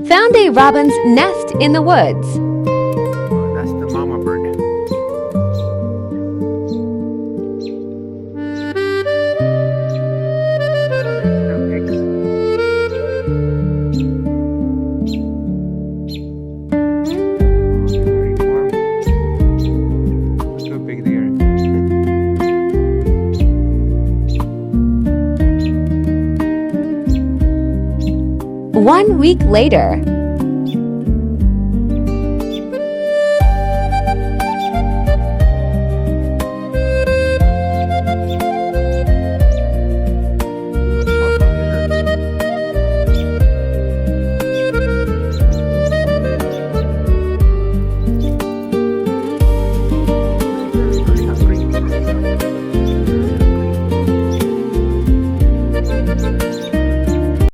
found a robin's nest in the woods. Oh, that's the mama bird. The eggs. Very warm. Look how big they are. One week later,